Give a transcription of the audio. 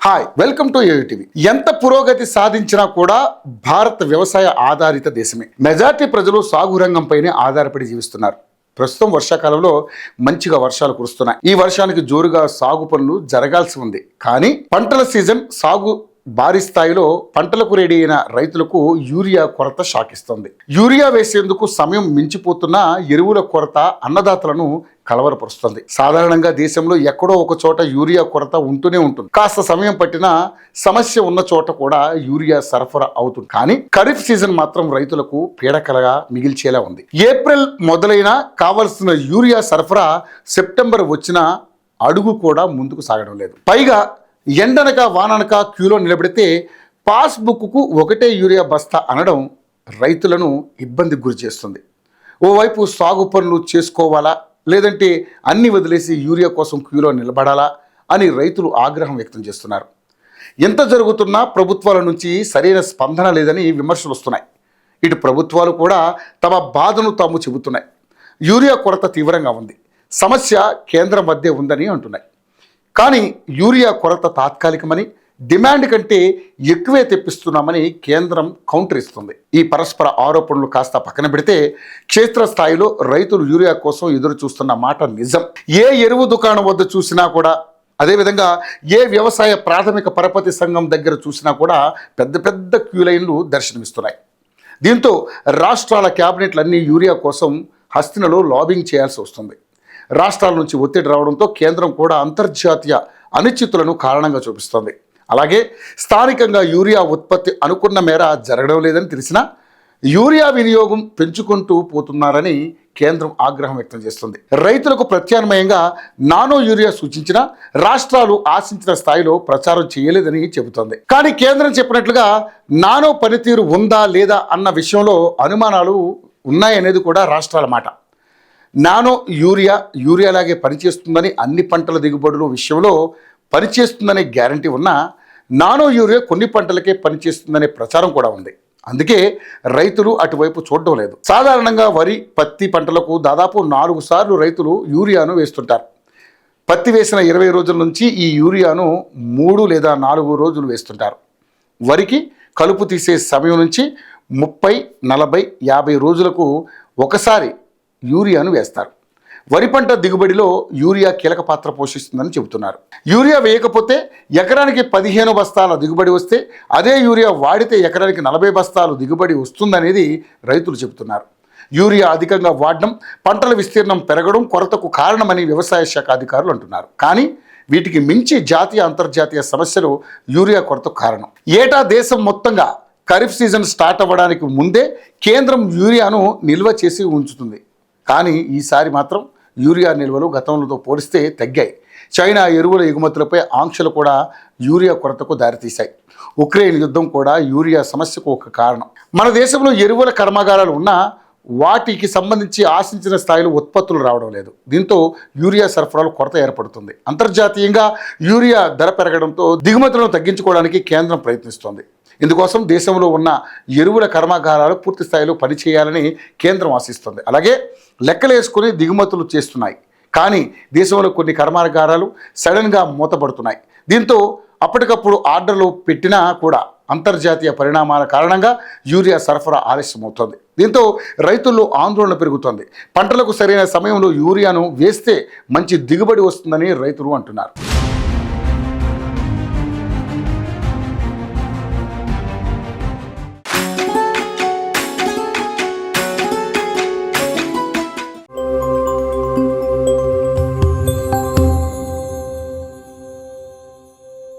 Hi, welcome to ఏయుటీవీ. ఎంత పురోగతి సాధించినా కూడా భారత్ వ్యవసాయ ఆధారిత దేశమే. మెజార్టీ ప్రజలు సాగు రంగంపైనే ఆధారపడి జీవిస్తున్నారు. ప్రస్తుతం వర్షాకాలంలో మంచిగా వర్షాలు కురుస్తున్నాయి. ఈ వర్షానికి జోరుగా సాగు పనులు జరగాల్సి ఉంది. కానీ పంటల సీజన్ సాగు భారీ స్థాయిలో పంటలకు రెడీ అయిన రైతులకు యూరియా కొరత షాకిస్తుంది. యూరియా వేసేందుకు సమయం మించిపోతున్న ఎరువుల కొరత అన్నదాతలను కలవరపరుస్తుంది. సాధారణంగా దేశంలో ఎక్కడో ఒక చోట యూరియా కొరత ఉంటూనే ఉంటుంది. కాస్త సమయం పట్టినా సమస్య ఉన్న చోట కూడా యూరియా సరఫరా అవుతుంది. కానీ ఖరీఫ్ సీజన్ మాత్రం రైతులకు పీడకలగా మిగిల్చేలా ఉంది. ఏప్రిల్ మొదలైన కావలసిన యూరియా సరఫరా సెప్టెంబర్ వచ్చినా అడుగు కూడా ముందుకు సాగడం లేదు. పైగా ఎండనక వాననక క్యూలో నిలబడితే పాస్బుక్కు ఒకటే యూరియా బస్తా అనడం రైతులను ఇబ్బందికి గురి చేస్తుంది. ఓవైపు సాగు పనులు చేసుకోవాలా, లేదంటే అన్ని వదిలేసి యూరియా కోసం క్యూలో నిలబడాలా అని రైతులు ఆగ్రహం వ్యక్తం చేస్తున్నారు. ఎంత జరుగుతున్నా ప్రభుత్వాల నుంచి సరైన స్పందన లేదని విమర్శలు వస్తున్నాయి. ఇటు ప్రభుత్వాలు కూడా తమ బాధను తాము చెబుతున్నాయి. యూరియా కొరత తీవ్రంగా ఉంది, సమస్య కేంద్రం మధ్య ఉందని అంటున్నాయి. కానీ యూరియా కొరత తాత్కాలికమని, డిమాండ్ కంటే ఎక్కువే తెప్పిస్తున్నామని కేంద్రం కౌంటర్ ఇస్తుంది. ఈ పరస్పర ఆరోపణలు కాస్త పక్కన పెడితే క్షేత్రస్థాయిలో రైతులు యూరియా కోసం ఎదురు చూస్తున్న మాట నిజం. ఏ ఎరువు దుకాణం వద్ద చూసినా కూడా, అదేవిధంగా ఏ వ్యవసాయ ప్రాథమిక పరపతి సంఘం దగ్గర చూసినా కూడా పెద్ద పెద్ద క్యూ లైన్లు దర్శనమిస్తున్నాయి. దీంతో రాష్ట్రాల క్యాబినెట్లన్నీ యూరియా కోసం హస్తినలో లాబింగ్ చేయాల్సి వస్తుంది. రాష్ట్రాల నుంచి ఒత్తిడి రావడంతో కేంద్రం కూడా అంతర్జాతీయ అనిశ్చితులను కారణంగా చూపిస్తోంది. అలాగే స్థానికంగా యూరియా ఉత్పత్తి అనుకున్న మేర జరగడం లేదని తెలిసినా యూరియా వినియోగం పెంచుకుంటూ పోతున్నారని కేంద్రం ఆగ్రహం వ్యక్తం చేస్తుంది. రైతులకు ప్రత్యామ్నాయంగా నానో యూరియా సూచించిన రాష్ట్రాలు ఆశించిన స్థాయిలో ప్రచారం చేయలేదని చెబుతోంది. కానీ కేంద్రం చెప్పినట్లుగా నానో పనితీరు ఉందా లేదా అన్న విషయంలో అనుమానాలు ఉన్నాయనేది కూడా రాష్ట్రాల మాట. నానో యూరియాలాగే పనిచేస్తుందని, అన్ని పంటల దిగుబడుల విషయంలో పనిచేస్తుందనే గ్యారంటీ ఉన్నా నానో యూరియా కొన్ని పంటలకే పనిచేస్తుందనే ప్రచారం కూడా ఉంది. అందుకే రైతులు అటువైపు చూడడం లేదు. సాధారణంగా వరి, పత్తి పంటలకు దాదాపు 4 సార్లు రైతులు యూరియాను వేస్తుంటారు. పత్తి వేసిన 20 రోజుల నుంచి ఈ యూరియాను 3 లేదా 4 రోజులు వేస్తుంటారు. వరికి కలుపు తీసే సమయం నుంచి 30, 40, 50 రోజులకు ఒకసారి యూరియాను వేస్తారు. వరి పంట దిగుబడిలో యూరియా కీలక పాత్ర పోషిస్తుందని చెబుతున్నారు. యూరియా వేయకపోతే ఎకరానికి 15 బస్తాల దిగుబడి వస్తే, అదే యూరియా వాడితే ఎకరానికి 40 బస్తాలు దిగుబడి వస్తుందనేది రైతులు చెబుతున్నారు. యూరియా అధికంగా వాడడం పంటల విస్తీర్ణం పెరగడం కొరతకు కారణమని వ్యవసాయ శాఖ అధికారులు అంటున్నారు. కానీ వీటికి మించి జాతీయ అంతర్జాతీయ సమస్యలు యూరియా కొరతకు కారణం. ఏటా దేశం మొత్తంగా ఖరీఫ్ సీజన్ స్టార్ట్ అవ్వడానికి ముందే కేంద్రం యూరియాను నిల్వ చేసి ఉంచుతుంది. కానీ ఈసారి మాత్రం యూరియా నిల్వలు గతంలో పోలిస్తే తగ్గాయి. చైనా ఎరువుల ఎగుమతులపై ఆంక్షలు కూడా యూరియా కొరతకు దారితీశాయి. ఉక్రెయిన్ యుద్ధం కూడా యూరియా సమస్యకు ఒక కారణం. మన దేశంలో ఎరువుల కర్మాగారాలు ఉన్నా వాటికి సంబంధించి ఆశించిన స్థాయిలో ఉత్పత్తులు రావడం లేదు. దీంతో యూరియా సరఫరాలో కొరత ఏర్పడుతుంది. అంతర్జాతీయంగా యూరియా ధర పెరగడంతో దిగుమతులను తగ్గించుకోవడానికి కేంద్రం ప్రయత్నిస్తోంది. ఇందుకోసం దేశంలో ఉన్న ఎరువుల కర్మాగారాలు పూర్తి స్థాయిలో పనిచేయాలని కేంద్రం ఆశిస్తుంది. అలాగే లెక్కలేసుకుని దిగుమతులు చేస్తున్నాయి. కానీ దేశంలో కొన్ని కర్మాగారాలు సడన్గా మూతపడుతున్నాయి. దీంతో అప్పటికప్పుడు ఆర్డర్లు పెట్టినా కూడా అంతర్జాతీయ పరిణామాల కారణంగా యూరియా సరఫరా ఆలస్యమవుతోంది. దీంతో రైతుల్లో ఆందోళన పెరుగుతోంది. పంటలకు సరైన సమయంలో యూరియాను వేస్తే మంచి దిగుబడి వస్తుందని రైతులు అంటున్నారు.